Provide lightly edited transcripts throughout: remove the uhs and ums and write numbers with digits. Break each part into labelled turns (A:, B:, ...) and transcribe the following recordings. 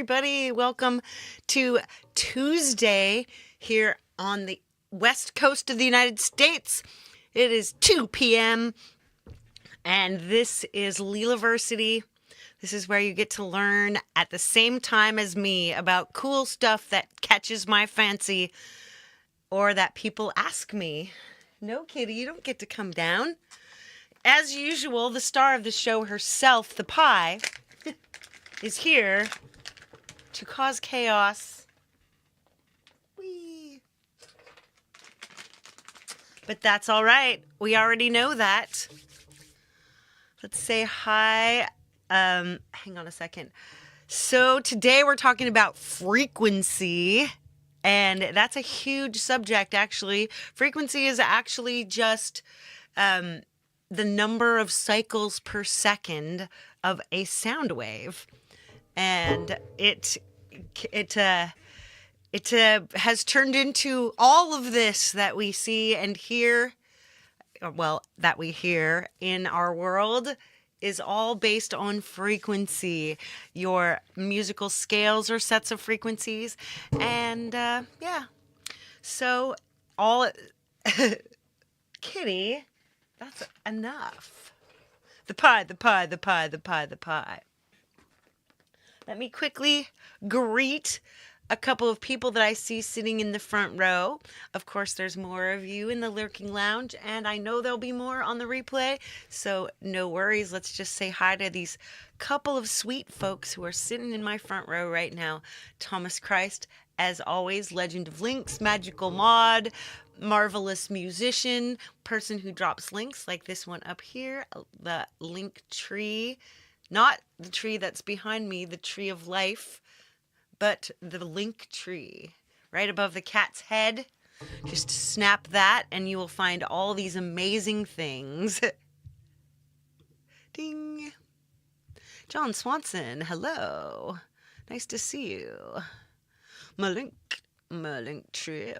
A: everybody. Welcome to Tuesday here on the west coast of the United States. It is 2 p.m. and this is LeelaVersity. This is where you get to learn at the same time as me about cool stuff that catches my fancy or that people ask me. No, Kitty, you don't get to come down. As usual, the star of the show herself, the pie, is here to cause chaos. Whee! But that's all right. We already know that. Let's say hi. Hang on a second. So today we're talking about frequency, and that's a huge subject, actually. Frequency is actually just the number of cycles per second of a sound wave. And it has turned into all of this that we see and hear, that we hear in our world is all based on frequency. Your musical scales are sets of frequencies. And, so all... Kitty, that's enough. The pie. Let me quickly greet a couple of people that I see sitting in the front row. Of course, there's more of you in the lurking lounge, and I know there'll be more on the replay, so no worries. Let's just say hi to these couple of sweet folks who are sitting in my front row right now. Thomas Christ, as always, Legend of Links, Magical Mod, marvelous musician, person who drops links like this one up here, the link tree. Not the tree that's behind me, the tree of life, but the link tree right above the cat's head. Just snap that and you will find all these amazing things. Ding. John Swanson, hello. Nice to see you. My link tree,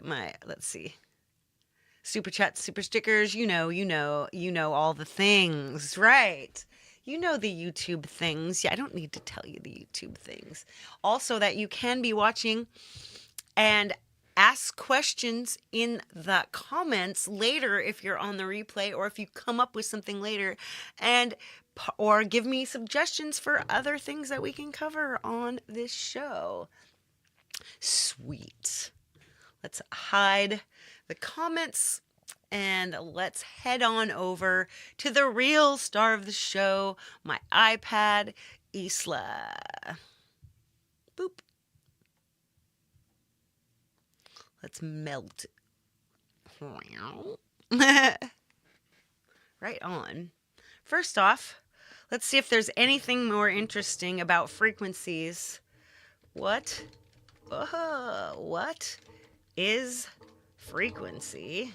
A: let's see. Super chats, super stickers, you know all the things, right? You know the YouTube things. Yeah, I don't need to tell you the YouTube things. Also, that you can be watching and ask questions in the comments later if you're on the replay or if you come up with something later, or give me suggestions for other things that we can cover on this show. Sweet. Let's hide the comments. And let's head on over to the real star of the show, my iPad, Isla. Boop. Let's melt. Right on. First off, let's see if there's anything more interesting about frequencies. What is frequency?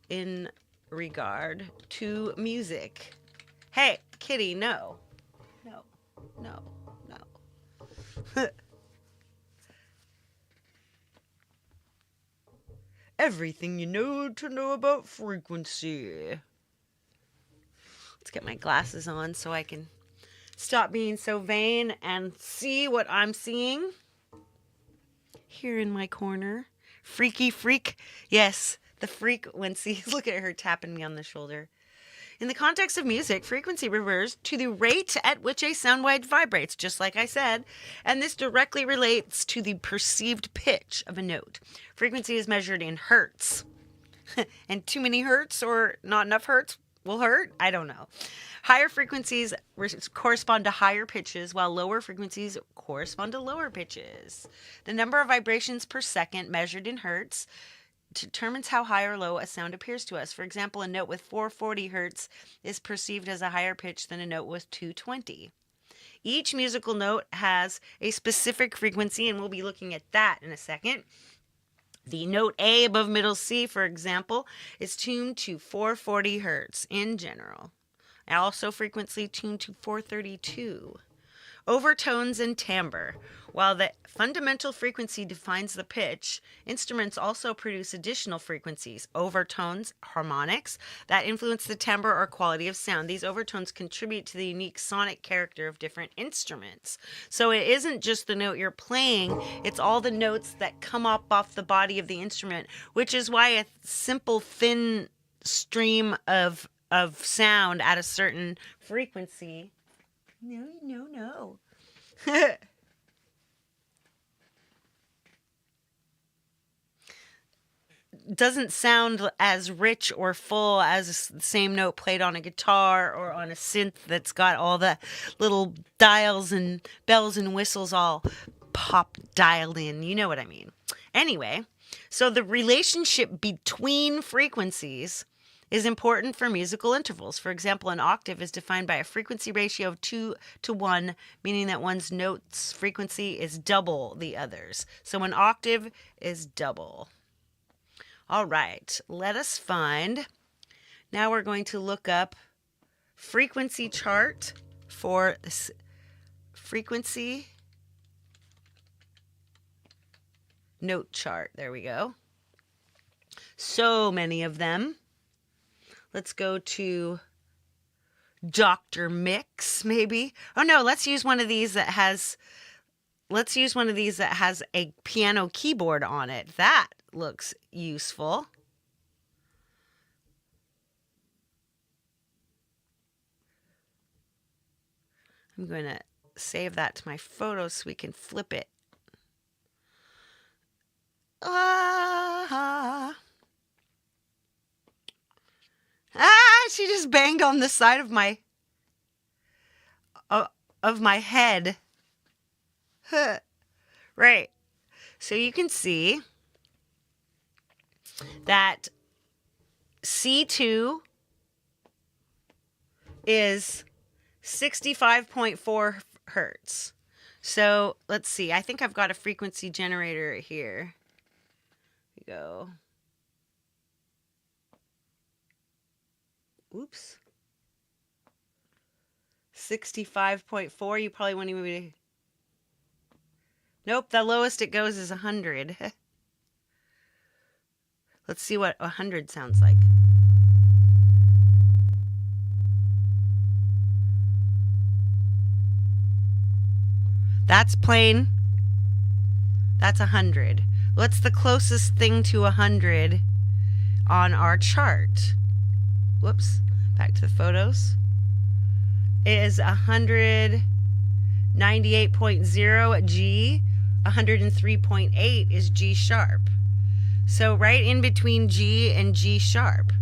A: In regard to music. Hey, Kitty, no. Everything you know to know about frequency. Let's get my glasses on so I can stop being so vain and see what I'm seeing here in my corner. Freaky freak. Yes, the frequency. Look at her tapping me on the shoulder. In the context of music, frequency refers to the rate at which a sound wave vibrates, just like I said, and this directly relates to the perceived pitch of a note. Frequency is measured in hertz. And too many hertz or not enough hertz will hurt? I don't know. Higher frequencies correspond to higher pitches, while lower frequencies correspond to lower pitches. The number of vibrations per second measured in hertz determines how high or low a sound appears to us. For example, a note with 440 hertz is perceived as a higher pitch than a note with 220. Each musical note has a specific frequency, and we'll be looking at that in a second. The note A above middle C, for example, is tuned to 440 hertz in general. Also frequency tuned to 432. Overtones and timbre. While the fundamental frequency defines the pitch, instruments also produce additional frequencies, overtones, harmonics, that influence the timbre or quality of sound. These overtones contribute to the unique sonic character of different instruments. So it isn't just the note you're playing, it's all the notes that come up off the body of the instrument, which is why a simple, thin stream of sound at a certain frequency. No. Doesn't sound as rich or full as the same note played on a guitar or on a synth that's got all the little dials and bells and whistles all pop dialed in. You know what I mean. Anyway, so the relationship between frequencies is important for musical intervals. For example, an octave is defined by a frequency ratio of 2 to 1, meaning that one's note's frequency is double the other's. So an octave is double. All right, let us find. Now we're going to look up frequency chart for this frequency note chart. There we go. So many of them. Let's go to Dr. Mix, maybe. Oh no, let's use one of these that has a piano keyboard on it. That looks useful. I'm going to save that to my photos so we can flip it. She just banged on the side of my head. Right. So you can see that C2 is 65.4 hertz. So let's see. I think I've got a frequency generator here. Here we go. Oops. 65.4. You probably won't even be. Nope, the lowest it goes is 100. Let's see what 100 sounds like. That's plain. That's 100. What's the closest thing to 100 on our chart? Whoops, back to the photos. It is 198.0 G. 103.8 is G sharp. So right in between G and G sharp.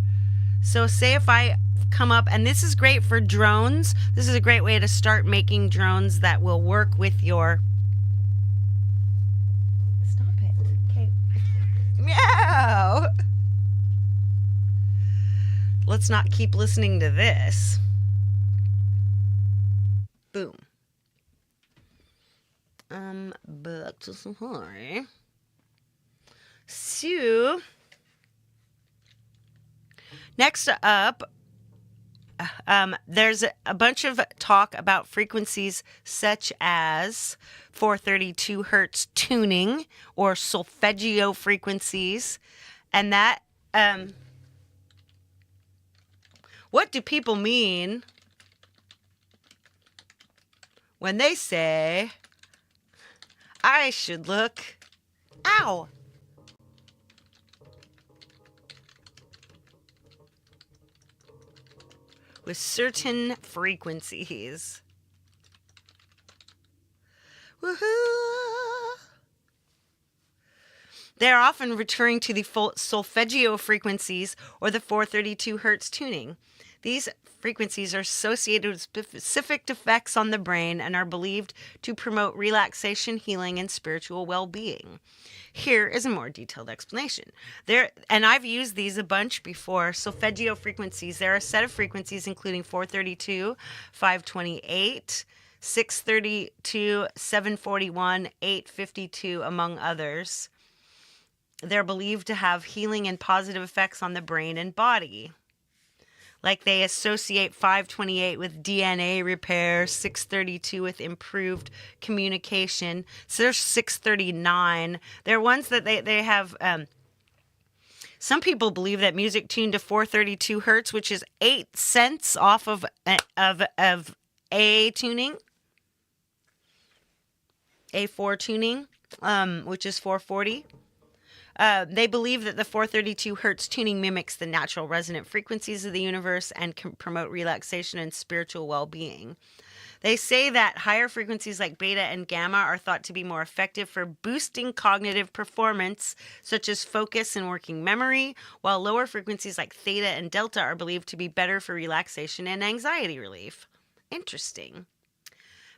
A: So say if I come up, and this is great for drones. This is a great way to start making drones that will work with your... Stop it. Okay. Meow. Let's not keep listening to this. Boom. Back to some high. So, next up, there's a bunch of talk about frequencies such as 432 hertz tuning or solfeggio frequencies, and that, what do people mean when they say, I should look, ow, with certain frequencies? Woohoo! They are often referring to the solfeggio frequencies or the 432 hertz tuning. These frequencies are associated with specific effects on the brain and are believed to promote relaxation, healing, and spiritual well-being. Here is a more detailed explanation. And I've used these a bunch before. Solfeggio frequencies. There are a set of frequencies including 432, 528, 632, 741, 852, among others. They're believed to have healing and positive effects on the brain and body. Like they associate 528 with DNA repair, 632 with improved communication. So there's 639. They're ones that they have. Some people believe that music tuned to 432 hertz, which is 8 cents off of A tuning, A4 tuning, which is 440. They believe that the 432 hertz tuning mimics the natural resonant frequencies of the universe and can promote relaxation and spiritual well-being. They say that higher frequencies like beta and gamma are thought to be more effective for boosting cognitive performance, such as focus and working memory, while lower frequencies like theta and delta are believed to be better for relaxation and anxiety relief. Interesting.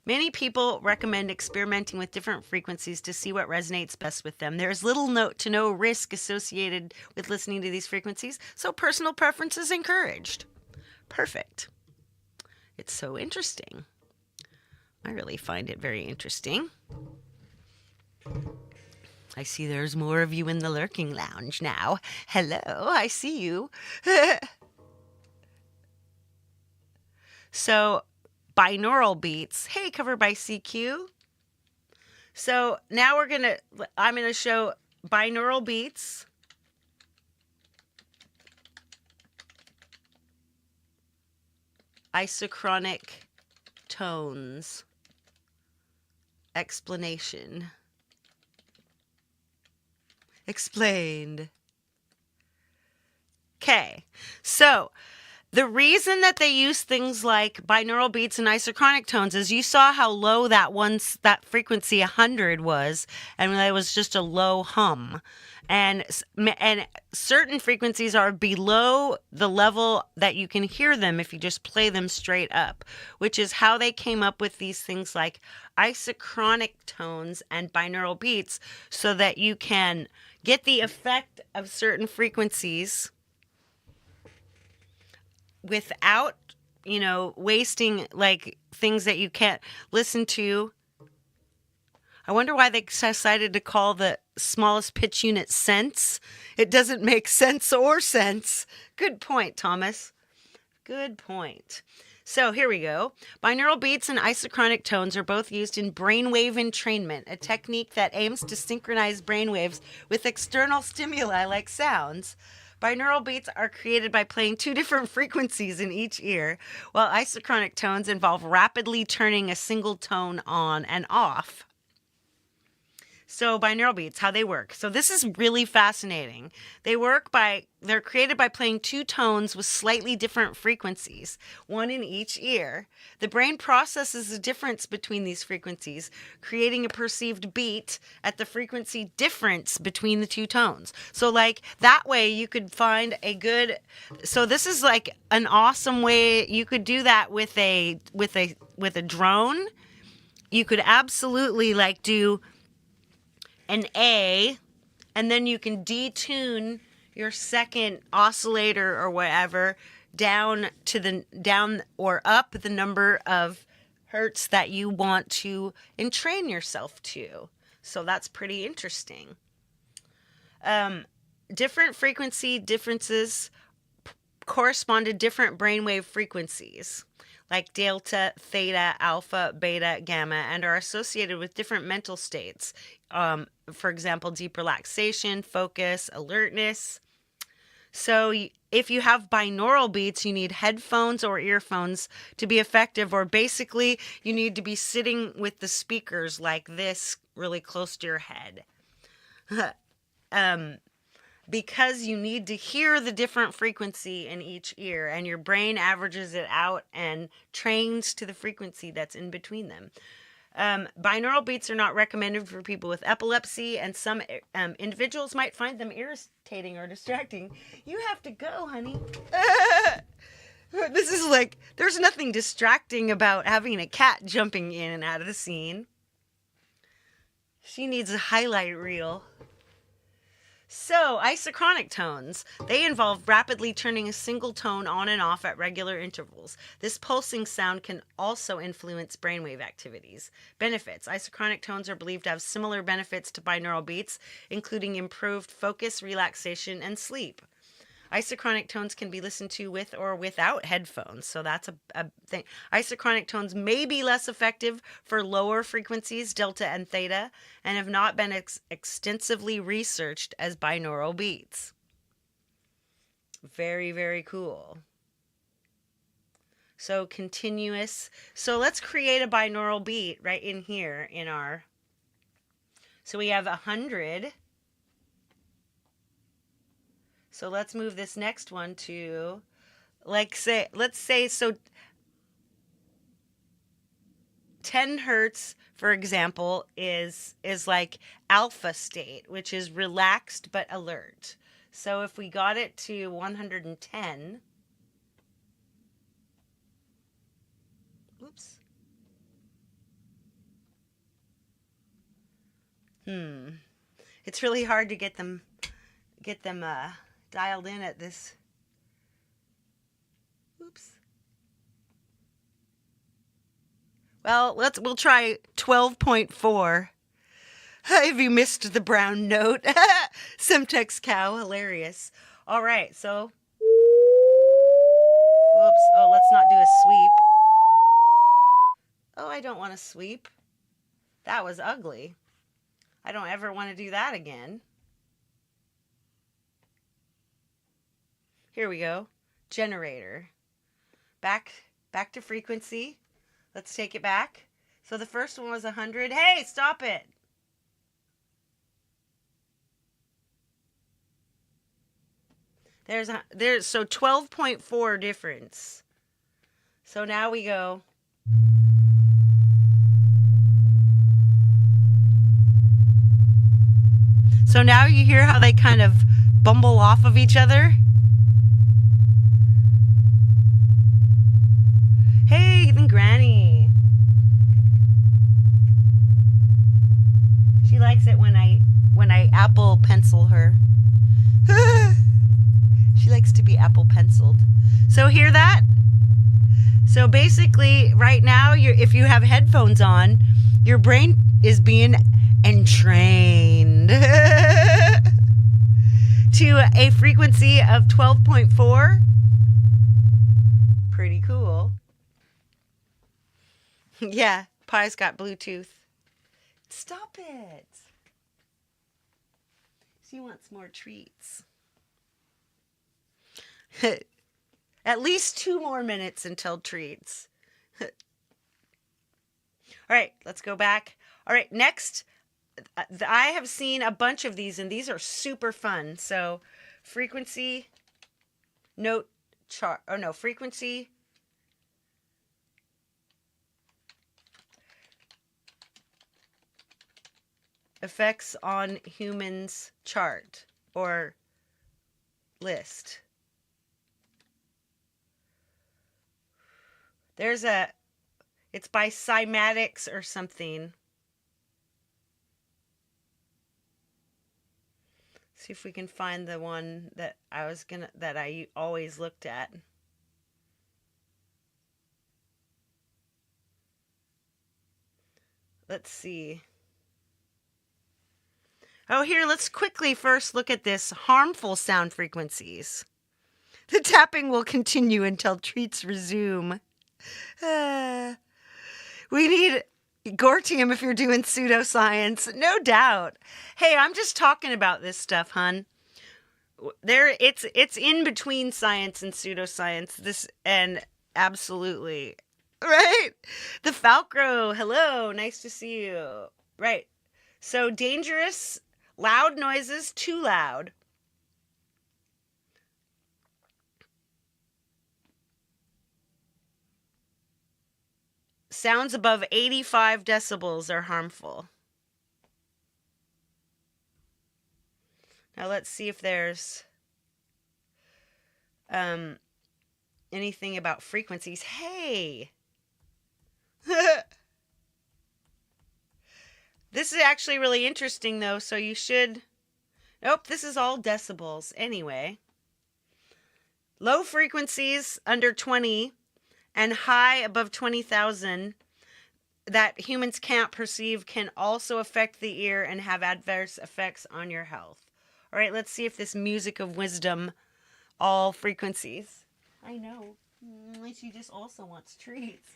A: Many people recommend experimenting with different frequencies to see what resonates best with them. There's little to no risk associated with listening to these frequencies, so personal preference is encouraged. Perfect. It's so interesting. I really find it very interesting. I see there's more of you in the lurking lounge now. Hello, I see you. So, binaural beats. Hey, covered by CQ. So now I'm going to show binaural beats. Isochronic tones. Explanation. Explained. Okay, so the reason that they use things like binaural beats and isochronic tones is you saw how low that frequency 100 was, and that was just a low hum. And certain frequencies are below the level that you can hear them if you just play them straight up, which is how they came up with these things like isochronic tones and binaural beats, so that you can get the effect of certain frequencies without, wasting like things that you can't listen to. I wonder why they decided to call the smallest pitch unit cents. It doesn't make sense or sense. Good point, Thomas. Good point. So here we go. Binaural beats and isochronic tones are both used in brainwave entrainment, a technique that aims to synchronize brainwaves with external stimuli like sounds. Binaural beats are created by playing two different frequencies in each ear, while isochronic tones involve rapidly turning a single tone on and off. So binaural beats, how they work. So this is really fascinating. They're created by playing two tones with slightly different frequencies, one in each ear. The brain processes the difference between these frequencies, creating a perceived beat at the frequency difference between the two tones. So like that way you could find so this is like an awesome way you could do that with a drone. You could absolutely like do an A, and then you can detune your second oscillator or whatever down or up the number of hertz that you want to entrain yourself to. So that's pretty interesting. Different frequency differences correspond to different brainwave frequencies, like delta, theta, alpha, beta, gamma, and are associated with different mental states. For example, deep relaxation, focus, alertness. So if you have binaural beats, you need headphones or earphones to be effective, or basically you need to be sitting with the speakers like this really close to your head. Because you need to hear the different frequency in each ear, and your brain averages it out and trains to the frequency that's in between them. Binaural beats are not recommended for people with epilepsy, and some individuals might find them irritating or distracting. You have to go, honey. This is like, there's nothing distracting about having a cat jumping in and out of the scene. She needs a highlight reel. So, isochronic tones. They involve rapidly turning a single tone on and off at regular intervals. This pulsing sound can also influence brainwave activities. Benefits. Isochronic tones are believed to have similar benefits to binaural beats, including improved focus, relaxation, and sleep. Isochronic tones can be listened to with or without headphones, so that's a thing. Isochronic tones may be less effective for lower frequencies, delta and theta, and have not been extensively researched as binaural beats. Very, very cool. So continuous. So let's create a binaural beat right in here in our. So we have 100. So let's move this next one to, let's say, so 10 hertz, for example, is like alpha state, which is relaxed but alert. So if we got it to 110, oops. It's really hard to get them dialed in at this. Oops. Well, we'll try 12.4. Have you missed the brown note? Semtex cow, hilarious. All right, so whoops. Oh, let's not do a sweep. Oh, I don't want to sweep. That was ugly. I don't ever want to do that again. Here we go. Generator. Back to frequency. Let's take it back. So the first one was 100. Hey, stop it. There's so 12.4 difference. So now we go. So now you hear how they kind of bumble off of each other. Hey, even Granny. She likes it when I Apple Pencil her. She likes to be Apple Penciled. So hear that? So basically, right now, if you have headphones on, your brain is being entrained to a frequency of 12.4. Pretty cool. Yeah, Pi's got Bluetooth. Stop it. She wants more treats. At least 2 more minutes until treats. All right, let's go back. All right, next, I have seen a bunch of these, and these are super fun. So, frequency, note chart, oh no, frequency, effects on humans chart or list. It's by cymatics or something. See if we can find the one that I always looked at. Let's see. Oh, here, let's quickly first look at this harmful sound frequencies. The tapping will continue until treats resume. We need Gortium if you're doing pseudoscience. No doubt. Hey, I'm just talking about this stuff, hun. It's in between science and pseudoscience. This, and absolutely. Right? The Falcro, hello, nice to see you. Right. So dangerous, loud noises, too loud. Sounds above 85 decibels are harmful. Now let's see if there's anything about frequencies. Hey! This is actually really interesting, though, so you should... Nope, this is all decibels. Anyway. Low frequencies under 20 and high above 20,000 that humans can't perceive can also affect the ear and have adverse effects on your health. All right, let's see if this music of wisdom all frequencies. I know. She just also wants treats.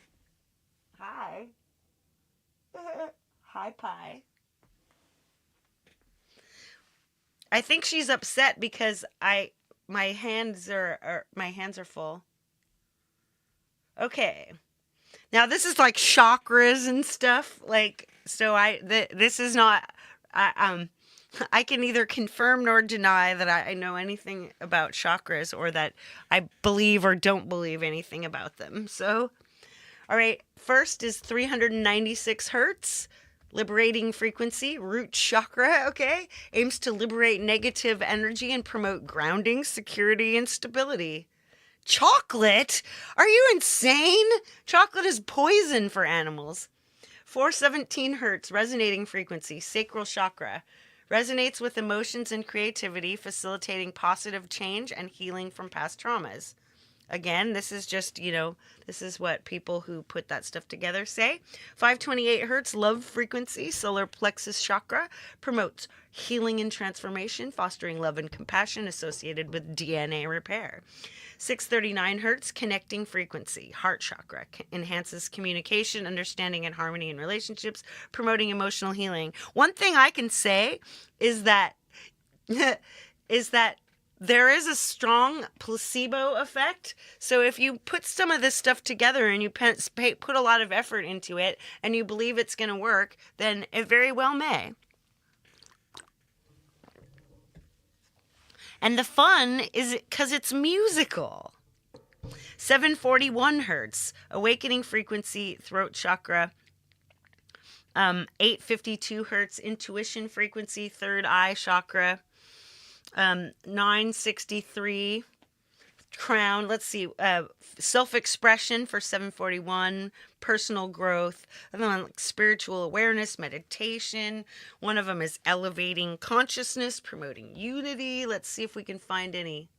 A: Hi. Hi, Pie. I think she's upset because my hands are full. Okay. Now this is like chakras and stuff. Like, so this is not. I can neither confirm nor deny that I know anything about chakras, or that I believe or don't believe anything about them. So, all right. First is 396 hertz. Liberating frequency, root chakra, okay? Aims to liberate negative energy and promote grounding, security, and stability. Chocolate? Are you insane? Chocolate is poison for animals. 417 hertz, resonating frequency, sacral chakra. Resonates with emotions and creativity, facilitating positive change and healing from past traumas. Again, this is just, this is what people who put that stuff together say. 528 hertz, love frequency, solar plexus chakra, promotes healing and transformation, fostering love and compassion associated with DNA repair. 639 hertz, connecting frequency, heart chakra, enhances communication, understanding, and harmony in relationships, promoting emotional healing. One thing I can say is that there is a strong placebo effect. So if you put some of this stuff together and you put a lot of effort into it and you believe it's going to work, then it very well may. And the fun is because it's musical. 741 hertz, awakening frequency, throat chakra. 852 hertz, intuition frequency, third eye chakra. 963 crown. Let's see. Self-expression for 741, personal growth. Another one, like spiritual awareness, meditation. One of them is elevating consciousness, promoting unity. Let's see if we can find any.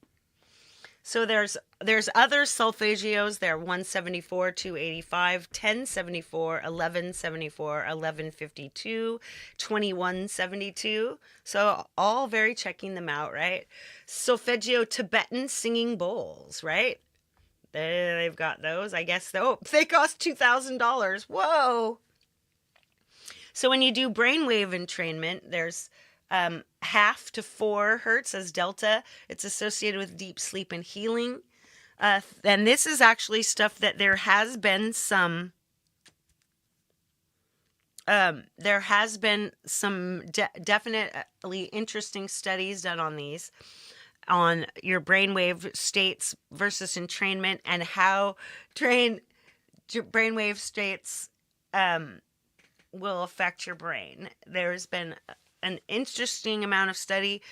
A: So there's other solfeggios. They're 174, 285, 1074, 1174, 1152, 2172. So all very checking them out, right? Solfeggio Tibetan singing bowls, right? They've got those, I guess. Oh, they cost $2,000. Whoa. So when you do brainwave entrainment, there's half to 4 hertz as delta. It's associated with deep sleep and healing. And this is actually stuff that there has been some definitely interesting studies done on these, on your brainwave states versus entrainment, and how brainwave states will affect your brain. There's been an interesting amount of study.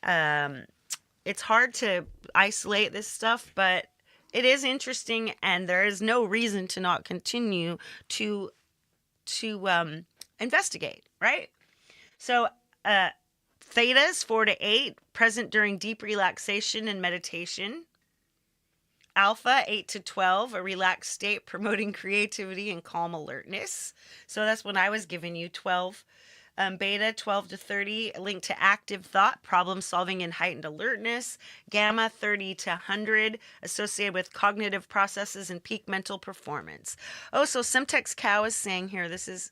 A: It's hard to isolate this stuff, but it is interesting, and there is no reason to not continue to investigate, right? So thetas 4 to 8, present during deep relaxation and meditation. Alpha 8 to 12, a relaxed state promoting creativity and calm alertness. So that's when I was giving you 12. Beta 12 to 30, linked to active thought, problem solving, and heightened alertness. Gamma 30 to 100, associated with cognitive processes and peak mental performance. Oh, so Semtex Cow is saying here, this is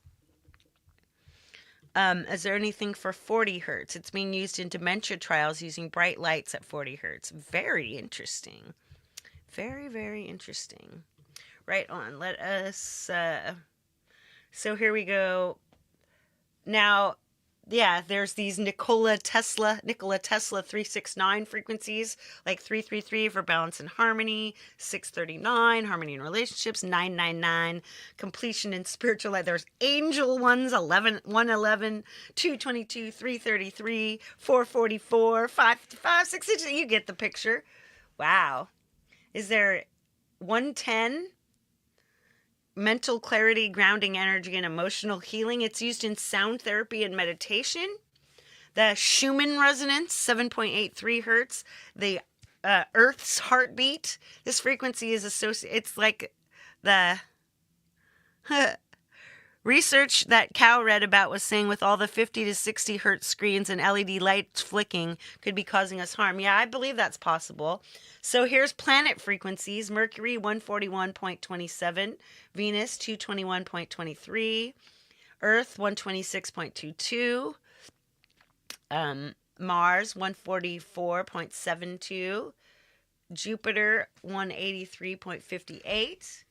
A: there anything for 40 hertz? It's being used in dementia trials using bright lights at 40 hertz. Very interesting. Very, very interesting. Right on. Let us. So here we go. Now, yeah, there's these Nikola Tesla 369 frequencies, like 333 for balance and harmony, 639 harmony and relationships, 999 completion and spiritual life. There's angel ones, 111, 222, 333, 444, 555, 660. You get the picture. Wow. Is there 110? Mental clarity, grounding energy, and emotional healing. It's used in sound therapy and meditation. The Schumann resonance, 7.83 hertz. The Earth's heartbeat. This frequency is associated. It's like the Research that Cow read about was saying with all the 50 to 60 hertz screens and LED lights flicking could be causing us harm. Yeah, I believe that's possible. So here's planet frequencies. Mercury 141.27, Venus 221.23, Earth 126.22, Mars 144.72, Jupiter 183.58,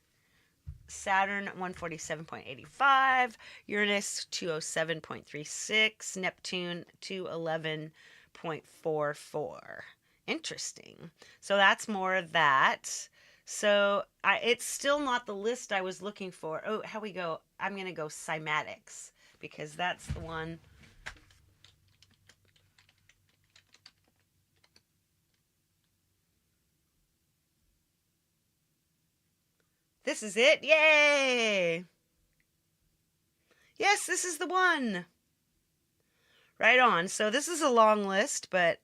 A: Saturn 147.85, Uranus 207.36, Neptune 211.44. Interesting. So that's more of that. So it's still not the list I was looking for. Oh, how we go? I'm going to go cymatics because that's the one. This is it. Yay! Yes, this is the one. Right on. So this is a long list, but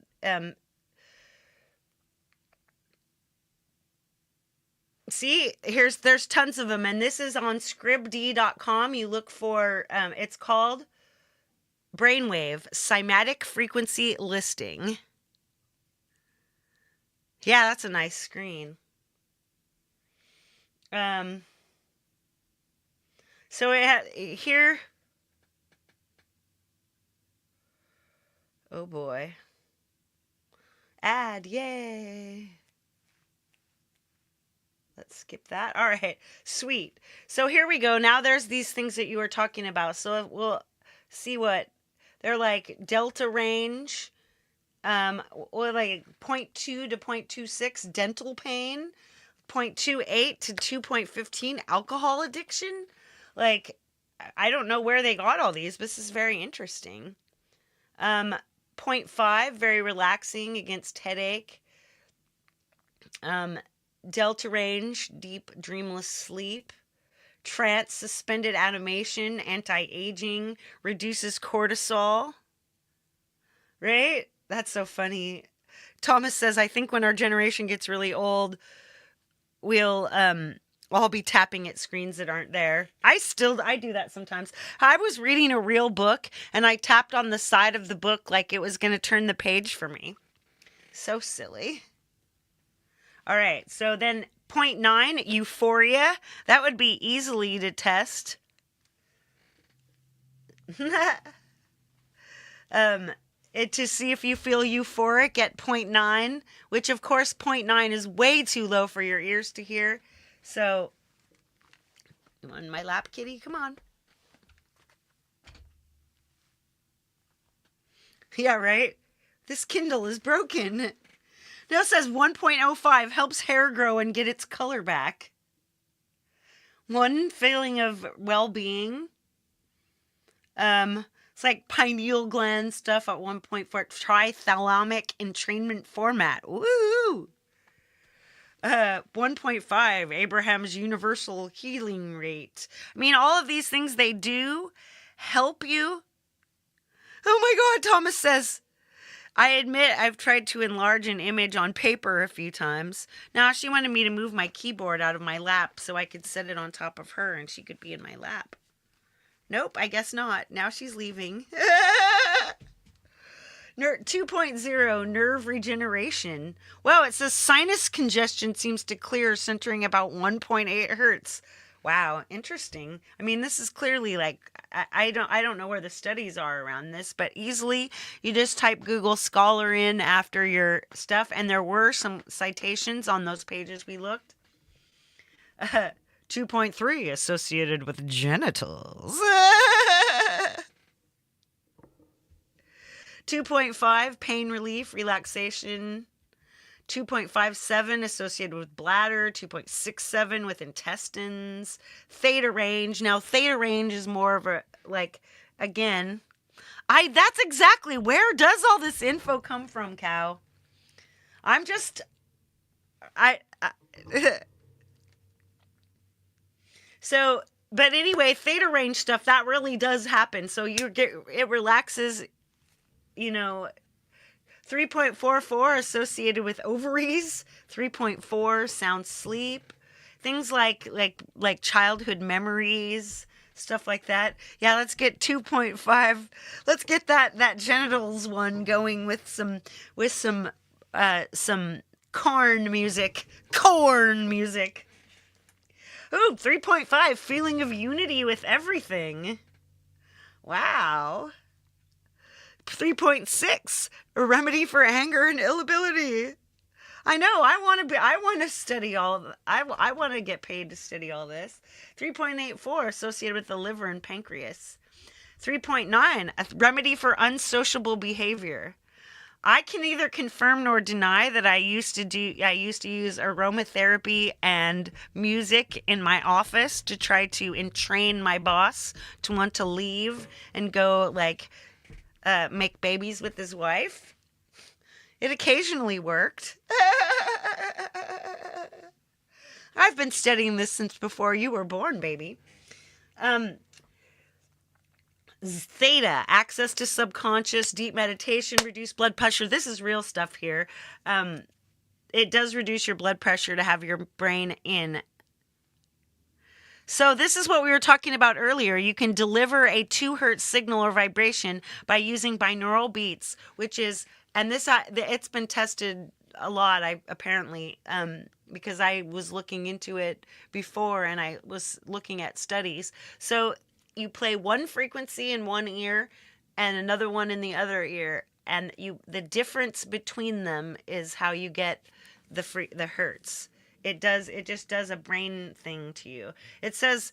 A: see, there's tons of them, and this is on scribd.com. You look for it's called Brainwave Cymatic Frequency Listing. Yeah, that's a nice screen. So here. Oh boy. Add, yay. Let's skip that. All right, sweet. So here we go. Now there's these things that you were talking about. So we'll see what they're like. Delta range, or like 0.2 to 0.26 dental pain, 0.28 to 2.15 alcohol addiction. Like, I don't know where they got all these, but this is very interesting. 0.5, very relaxing against headache. Delta range, deep dreamless sleep. Trance, suspended animation, anti-aging, reduces cortisol. Right? That's so funny. Thomas says, I think when our generation gets really old, we'll all be tapping at screens that aren't there. I do that sometimes. I was reading a real book and I tapped on the side of the book like it was going to turn the page for me. So silly. All right, so then 0.9, euphoria. That would be easily to test. To see if you feel euphoric at 0.9, which of course 0.9 is way too low for your ears to hear. So, on my lap, kitty, come on. Yeah, right? This Kindle is broken. Now it says 1.05 helps hair grow and get its color back. One feeling of well-being. It's like pineal gland stuff at 1.4. Trithalamic entrainment format. Woo! 1.5, Abraham's universal healing rate. I mean, all of these things they do help you. Oh my God, Thomas says, I admit I've tried to enlarge an image on paper a few times. Now, she wanted me to move my keyboard out of my lap so I could set it on top of her and she could be in my lap. Nope, I guess not. Now she's leaving. 2.0, nerve regeneration. Wow, it says sinus congestion seems to clear, centering about 1.8 hertz. Wow, interesting. I mean, this is clearly like, I don't know where the studies are around this, but easily you just type Google Scholar in after your stuff, and there were some citations on those pages we looked. 2.3, associated with genitals. 2.5, pain relief, relaxation. 2.57, associated with bladder. 2.67 with intestines. Theta range. Now, theta range is more of a, like, again, that's exactly, where does all this info come from, Cow? I'm just, so, but anyway, theta range stuff, that really does happen. So it relaxes, 3.44 associated with ovaries, 3.4 sound sleep, things like childhood memories, stuff like that. Yeah, let's get 2.5. Let's get that genitals one going with some corn music. Corn music. Ooh, 3.5, feeling of unity with everything. Wow. 3.6, a remedy for anger and irritability. I know. I want to study all. I want to get paid to study all this. 3.84, associated with the liver and pancreas. 3.9, a remedy for unsociable behavior. I can neither confirm nor deny that I used to use aromatherapy and music in my office to try to entrain my boss to want to leave and go make babies with his wife. It occasionally worked. I've been studying this since before you were born, baby. Theta, access to subconscious, deep meditation, reduce blood pressure. This is real stuff here. It does reduce your blood pressure to have your brain in. So this is what we were talking about earlier. You can deliver a 2 hertz signal or vibration by using binaural beats, which is, and this it's been tested a lot, because I was looking into it before and I was looking at studies. So you play one frequency in one ear and another one in the other ear, and the difference between them is how you get the hertz. It just does a brain thing to you. It says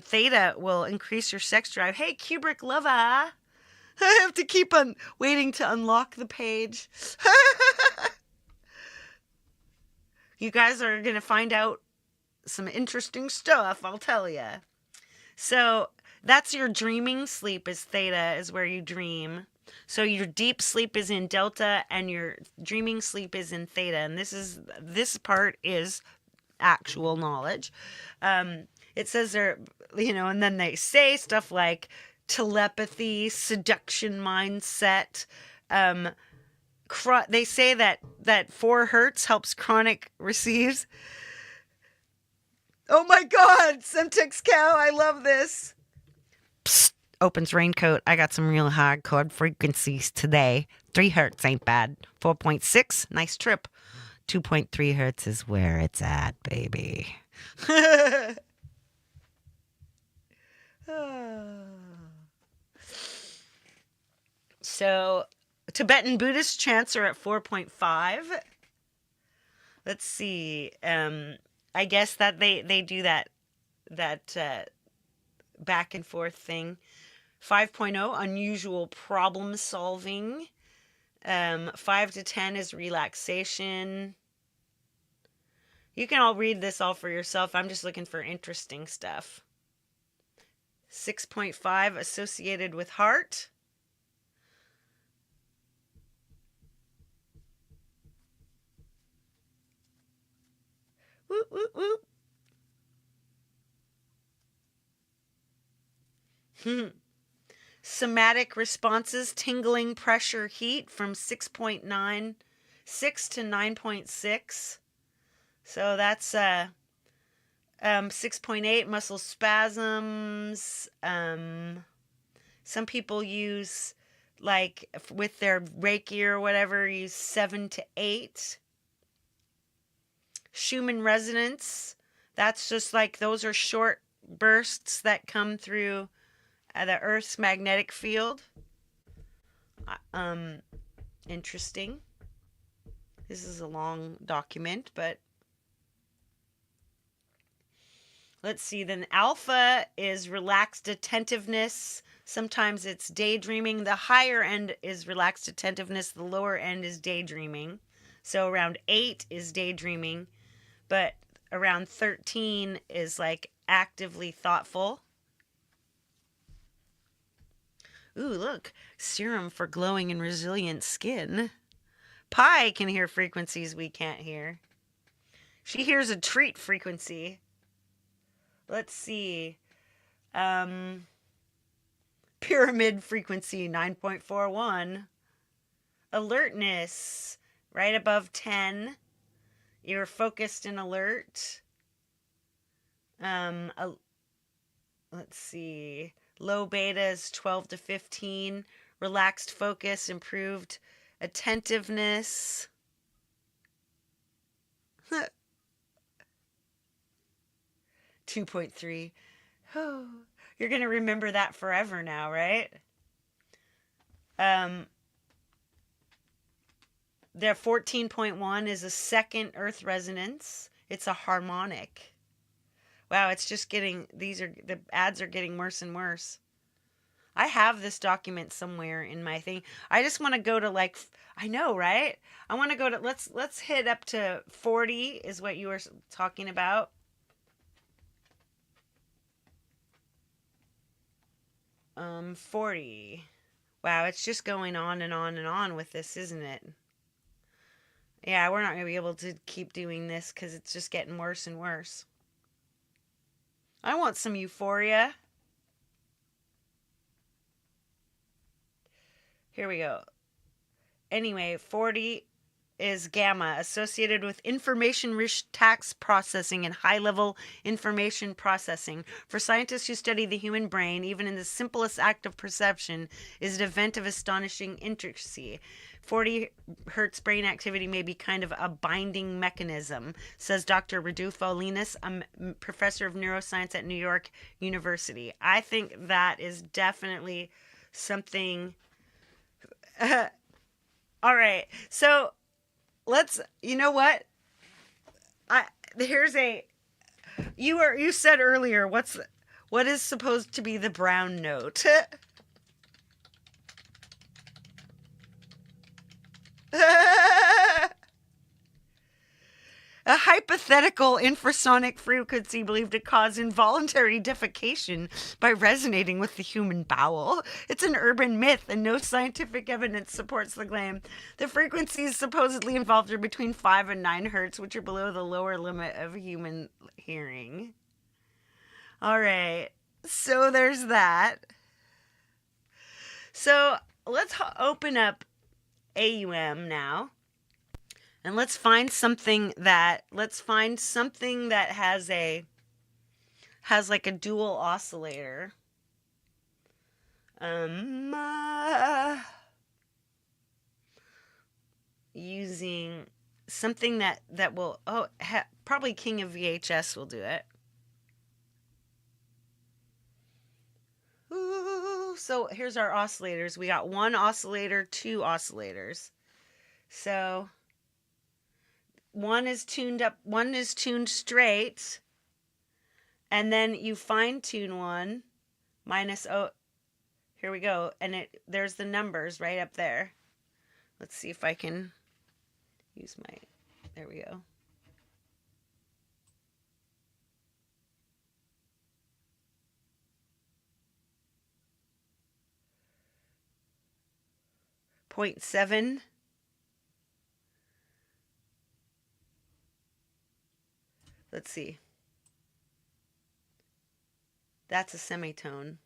A: theta will increase your sex drive. Hey, Kubrick lover. I have to keep on waiting to unlock the page. You guys are going to find out some interesting stuff, I'll tell you. So that's your dreaming sleep, is theta, is where you dream. So your deep sleep is in delta and your dreaming sleep is in theta. And this part is actual knowledge. It says there, and then they say stuff like telepathy, seduction mindset. They say that 4 hertz helps chronic receives. Oh my God, Semtex Cow, I love this. Psst, opens raincoat. I got some real hardcore frequencies today. 3 hertz ain't bad. 4.6, nice trip. 2.3 hertz is where it's at, baby. So Tibetan Buddhist chants are at 4.5. Let's see. I guess that they do that back and forth thing. 5.0, unusual problem solving. 5 to 10 is relaxation. You can all read this all for yourself. I'm just looking for interesting stuff. 6.5, associated with heart. Whoop, whoop, whoop. Somatic responses, tingling, pressure, heat from 6.96 to 9.6. So that's 6.8, muscle spasms. Some people use, with their Reiki or whatever, use 7 to 8. Schumann resonance, that's just those are short bursts that come through the Earth's magnetic field. Interesting. This is a long document, but let's see. Then alpha is relaxed attentiveness. Sometimes it's daydreaming. The higher end is relaxed attentiveness. The lower end is daydreaming. So around 8 is daydreaming, but around 13 is actively thoughtful. Ooh, look, serum for glowing and resilient skin. Pi can hear frequencies we can't hear. She hears a treat frequency. Let's see. Pyramid frequency 9.41. Alertness right above 10. You're focused and alert. let's see. Low beta is 12 to 15. Relaxed focus, improved attentiveness. 2.3. Oh, you're going to remember that forever now, right? Um, their 14.1 is a second Earth resonance. It's a harmonic. Wow, it's just getting, the ads are getting worse and worse. I have this document somewhere in my thing. I just want to go to like, I know, right? I want to go to, let's hit up to 40 is what you were talking about. 40. Wow, it's just going on and on and on with this, isn't it? Yeah, we're not going to be able to keep doing this because it's just getting worse and worse. I want some euphoria. Here we go. Anyway, 40 is gamma, associated with information-rich task processing and high-level information processing. For scientists who study the human brain, even in the simplest act of perception is an event of astonishing intricacy. 40 hertz brain activity may be kind of a binding mechanism, says Dr. Rodolfo Linus, a professor of neuroscience at New York University. I think that is definitely something... All right, so let's, you know what? Here's a, you said earlier, what is supposed to be the brown note? A hypothetical infrasonic frequency believed to cause involuntary defecation by resonating with the human bowel. It's an urban myth, and no scientific evidence supports the claim. The frequencies supposedly involved are between 5 and 9 hertz, which are below the lower limit of human hearing. All right, so there's that. So let's open up AUM now. And let's find something that has like a dual oscillator. Using something that will probably King of VHS will do it. Ooh, so here's our oscillators. We got one oscillator, two oscillators. So one is tuned up, one is tuned straight, and then you fine tune one minus here we go, and there's the numbers right up there. Let's see if I can use there we go. .7. Let's see. That's a semitone.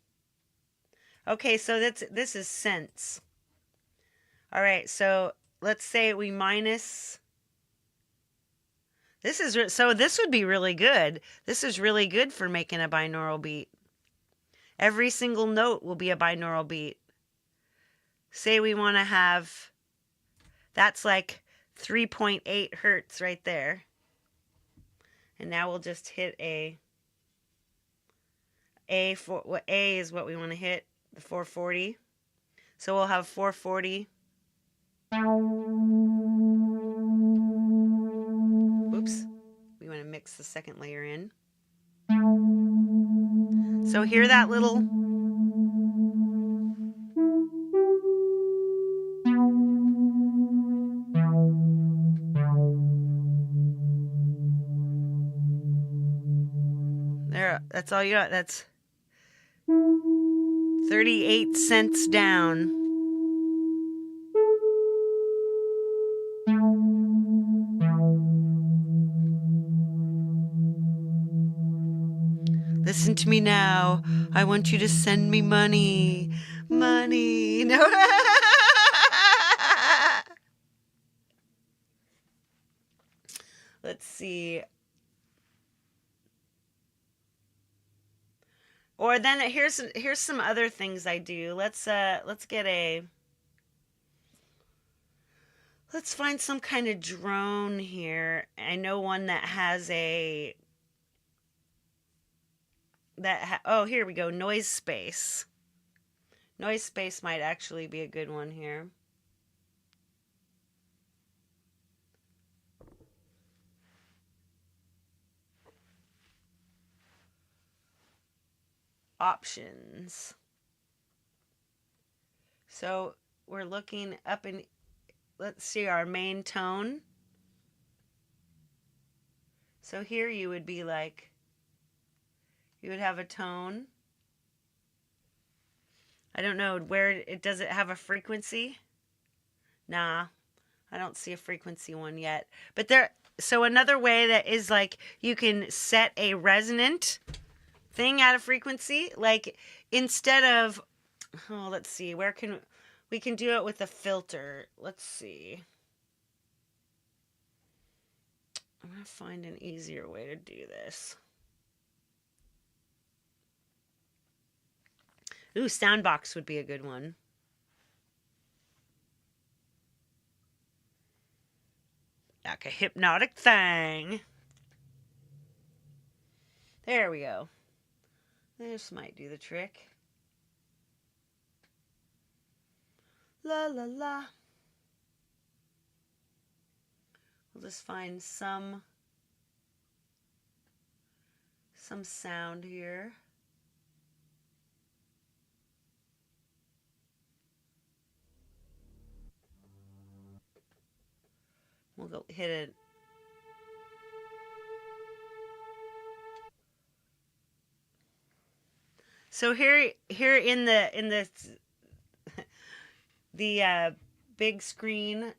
A: Okay, so this is cents. All right, so let's say we minus. So this would be really good. This is really good for making a binaural beat. Every single note will be a binaural beat. Say we want to have, that's like 3.8 hertz right there. And now we'll just hit A is what we want to hit, the 440. So we'll have 440. Oops. We want to mix the second layer in. So hear that little... There, that's all you got. That's 38 cents down. Listen to me now. I want you to send me money. Money. No. Let's see. Or then here's some other things I do. Let's find some kind of drone here. I know one that has a oh, here we go. Noise space. Noise space might actually be a good one here. Options. So we're looking up in, let's see, our main tone. So here you would be like, you would have a tone. I don't know where it, does it have a frequency? Nah, I don't see a frequency one yet. But there, so another way that is like you can set a resonant thing at a frequency. Like instead of, oh, let's see, where can we can do it with a filter. Let's see. I'm going to find an easier way to do this. Ooh, Soundbox would be a good one. Like a hypnotic thing. There we go. This might do the trick. La la la. We'll just find some sound here. We'll go hit it. So here in the big screen,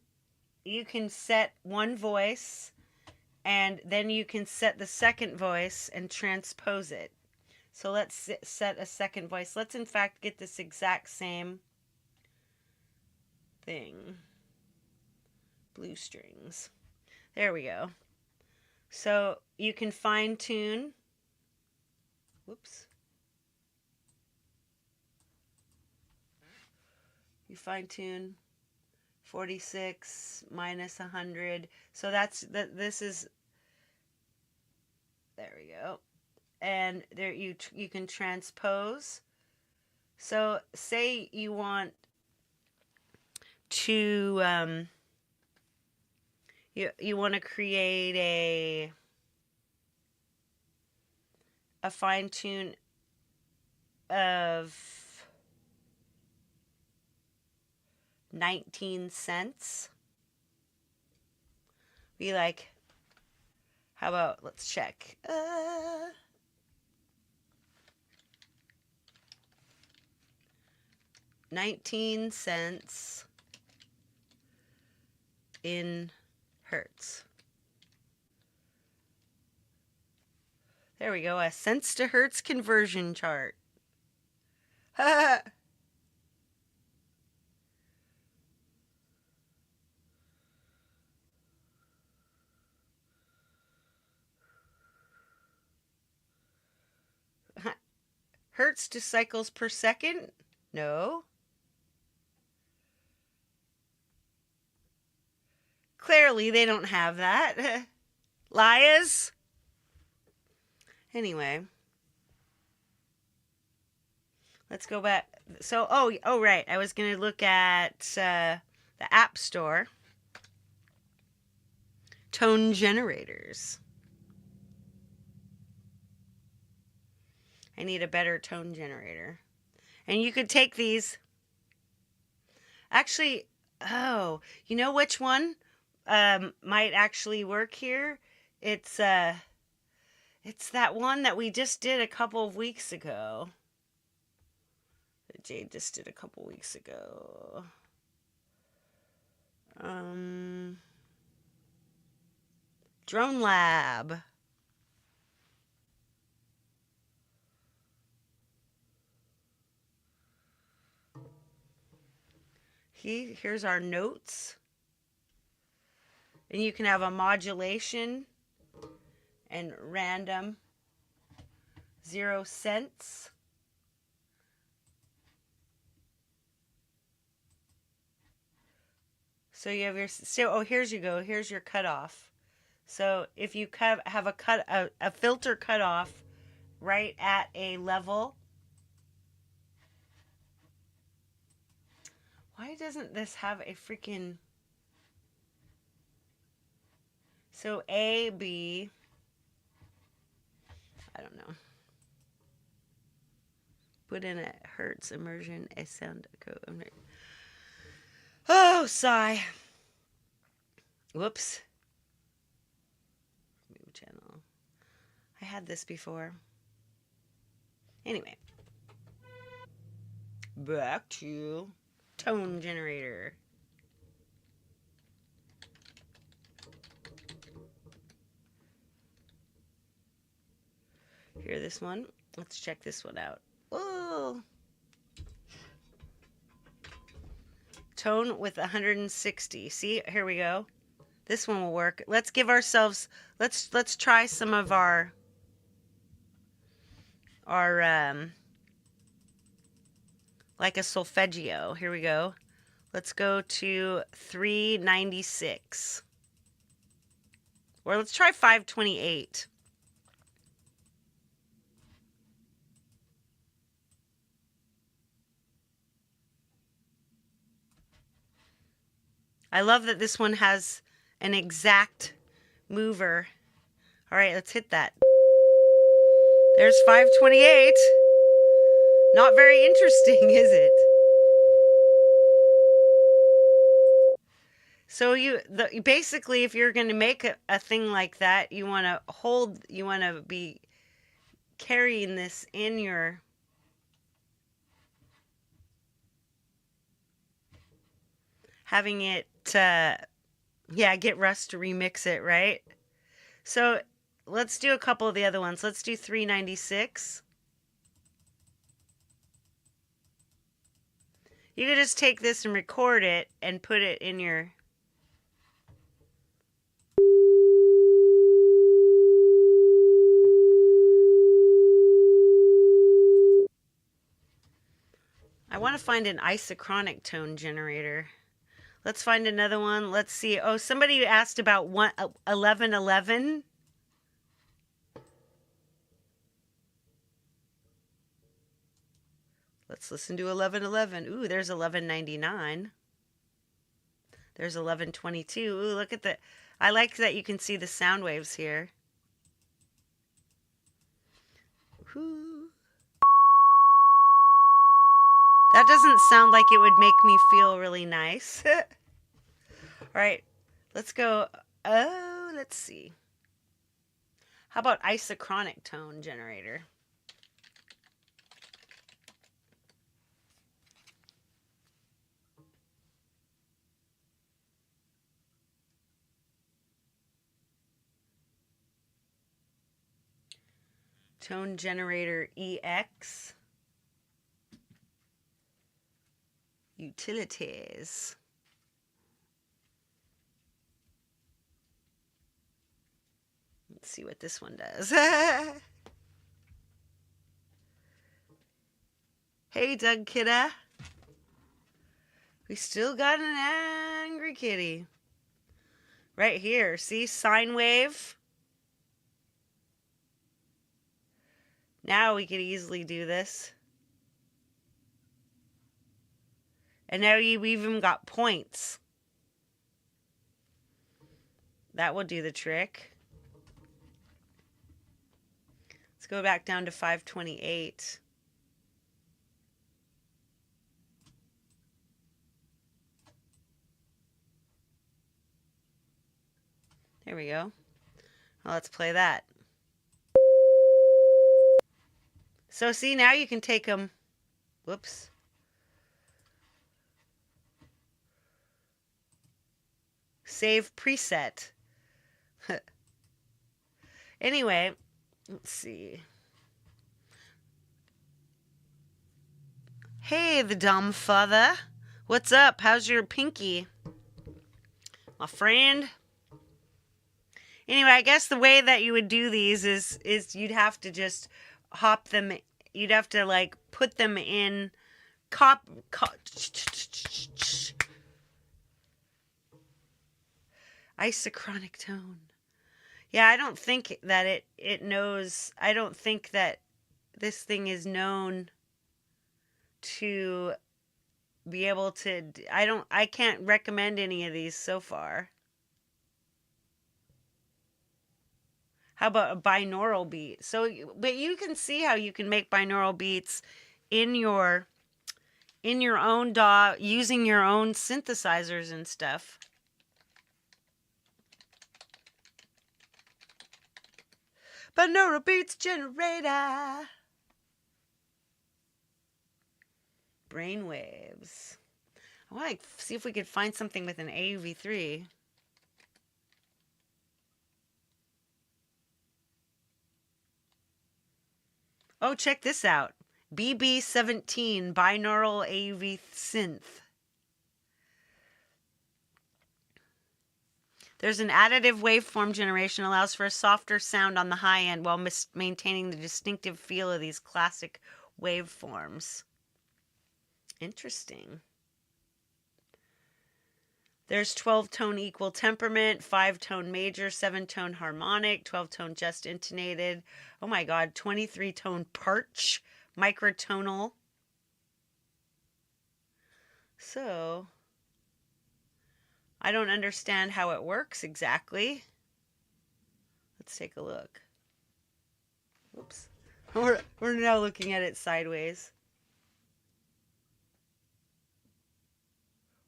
A: you can set one voice, and then you can set the second voice and transpose it. So let's set a second voice. Let's in fact get this exact same thing. Blue strings. There we go. So you can fine tune. Whoops. You fine tune 46 minus 100. So this is, there we go. And there you can transpose. So say you want to you want to create a fine tune of 19 cents. Be like, how about, let's check. 19 cents in hertz. There we go, a cents to hertz conversion chart. Hertz to cycles per second? No. Clearly, they don't have that. Liars. Anyway. Let's go back. So, oh, right. I was going to look at the App Store. Tone generators. I need a better tone generator. And you could take these. Actually, oh, you know which one might actually work here? It's that one that we just did a couple of weeks ago. That Jade just did a couple weeks ago. Drone Lab. Here's our notes. And you can have a modulation and random 0 cents. So you have your, so, oh, here's you go. Here's your cutoff. So if you have a filter cutoff right at a level. Why doesn't this have a freaking, so A, B, I don't know. Put in a hertz immersion, a sound code. Oh, sigh. Whoops. Move channel. I had this before. Anyway. Back to tone generator. Hear this one? Let's check this one out. Oh. Tone with 160. See, here we go. This one will work. Let's give ourselves, let's try some of our like a solfeggio. Here we go. Let's go to 396. Or let's try 528. I love that this one has an exact mover. All right, let's hit that. There's 528. Not very interesting, is it? So basically, if you're going to make a thing like that, you want to be carrying this in your, having it, get Russ to remix it, right? So let's do a couple of the other ones. Let's do 396. You could just take this and record it and put it in your... I want to find an isochronic tone generator. Let's find another one. Let's see. Oh, somebody asked about 1111. Let's listen to 1111. Ooh, there's 1199. There's 1122. Ooh, look at the... I like that you can see the sound waves here. Ooh. That doesn't sound like it would make me feel really nice. All right, let's go. Oh, let's see. How about isochronic tone generator? Tone generator EX. Utilities. Let's see what this one does. Hey, Doug Kidda. We still got an angry kitty. Right here. See? Sine wave. Now we could easily do this. And now you've even got points. That will do the trick. Let's go back down to 528. There we go. Well, let's play that. So see, now you can take them. Whoops. Save preset. Anyway, let's see. Hey, the dumb father. What's up? How's your pinky? My friend? Anyway, I guess the way that you would do these is you'd have to just hop them. You'd have to like put them in Isochronic tone. Yeah, I don't think that it knows. I don't think that this thing is known to be able to. I can't recommend any of these so far. How about a binaural beat? So, but you can see how you can make binaural beats in your own DAW using your own synthesizers and stuff. Binaural beats generator. Brainwaves. I want to see if we could find something with an AUV3. Oh, check this out. BB17 binaural AUV synth. There's an additive waveform generation, allows for a softer sound on the high end while maintaining the distinctive feel of these classic waveforms. Interesting. There's 12-tone equal temperament, 5-tone major, 7-tone harmonic, 12-tone just intonated. Oh my God, 23-tone perch, microtonal. So, I don't understand how it works exactly. Let's take a look. Oops. We're now looking at it sideways.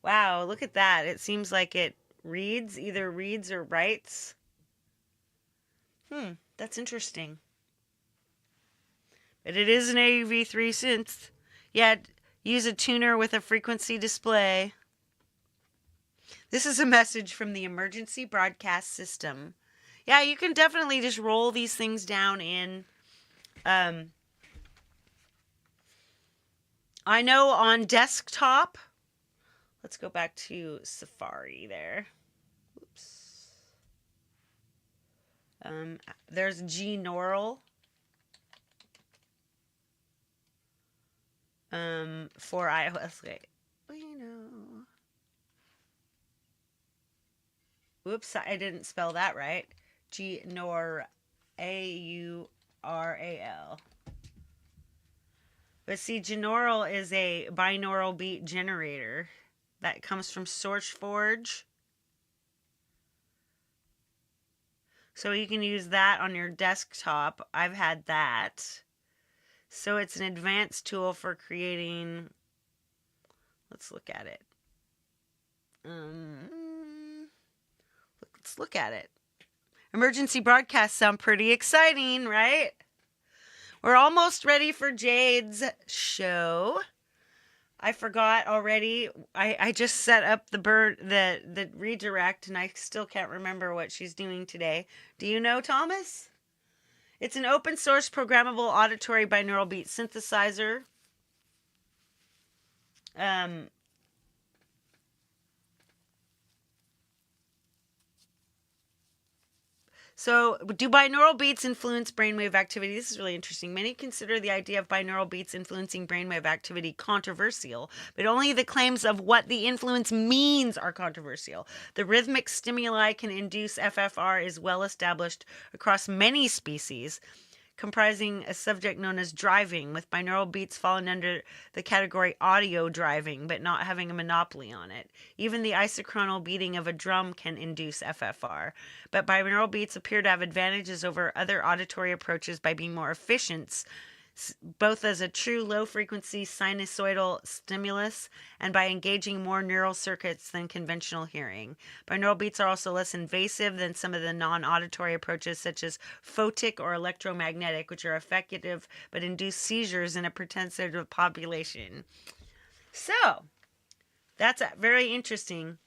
A: Wow, look at that. It seems like it either reads or writes. That's interesting. But it is an AUV3 synth. Yeah, use a tuner with a frequency display. This is a message from the emergency broadcast system. Yeah, you can definitely just roll these things down in... I know on desktop... Let's go back to Safari there. Oops. There's Gnaural. For iOS. Wait. Whoops, I didn't spell that right. Gnaural. Aural. But see, Gnaural is a binaural beat generator that comes from SourceForge. So you can use that on your desktop. I've had that. So it's an advanced tool for creating... Let's look at it. Let's look at it. Emergency broadcasts sound pretty exciting, right? We're almost ready for Jade's show. I forgot already. I just set up the redirect, and I still can't remember what she's doing today. Do you know, Thomas? It's an open source programmable auditory binaural beat synthesizer. So, do binaural beats influence brainwave activity? This is really interesting. Many consider the idea of binaural beats influencing brainwave activity controversial, but only the claims of what the influence means are controversial. The rhythmic stimuli can induce FFR is well established across many species, comprising a subject known as driving, with binaural beats falling under the category audio driving, but not having a monopoly on it. Even the isochronal beating of a drum can induce FFR, but binaural beats appear to have advantages over other auditory approaches by being more efficient, both as a true low-frequency sinusoidal stimulus and by engaging more neural circuits than conventional hearing. Binaural beats are also less invasive than some of the non-auditory approaches such as photic or electromagnetic, which are effective but induce seizures in a pertensive population. So, that's very interesting.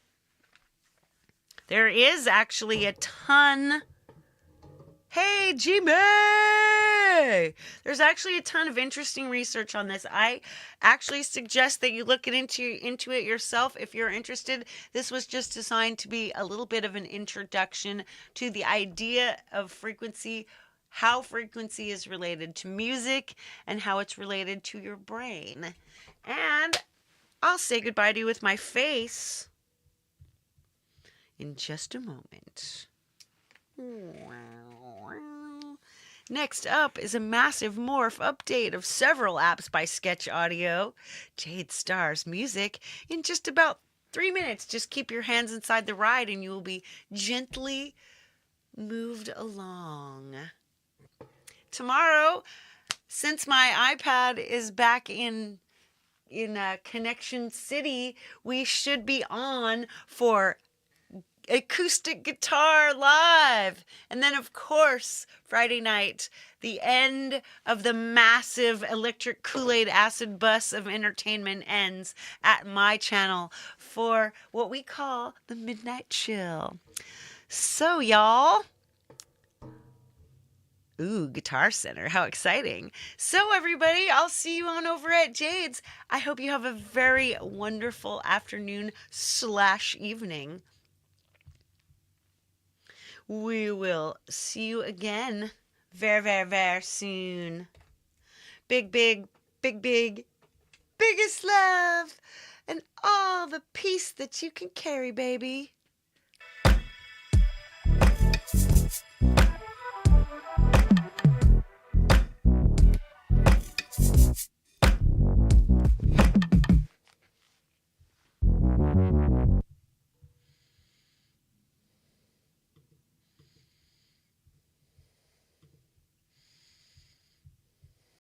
A: There is actually a ton... Hey, G-May! There's actually a ton of interesting research on this. I actually suggest that you look into it yourself if you're interested. This was just designed to be a little bit of an introduction to the idea of frequency, how frequency is related to music, and how it's related to your brain. And I'll say goodbye to you with my face. in just a moment. Next up is a massive morph update of several apps by Sketch Audio. Jade stars music in just about 3 minutes. Just keep your hands inside the ride and you will be gently moved along. Tomorrow, since my iPad is back in Connection City, we should be on for acoustic guitar live. And then, of course, Friday night, the end of the massive electric Kool-Aid acid bus of entertainment ends at my channel for what we call the Midnight Chill. So, y'all. Ooh, Guitar Center. How exciting. So, everybody, I'll see you on over at Jade's. I hope you have a very wonderful afternoon/evening. We will see you again very, very, very soon. Big, biggest love and all the peace that you can carry, baby.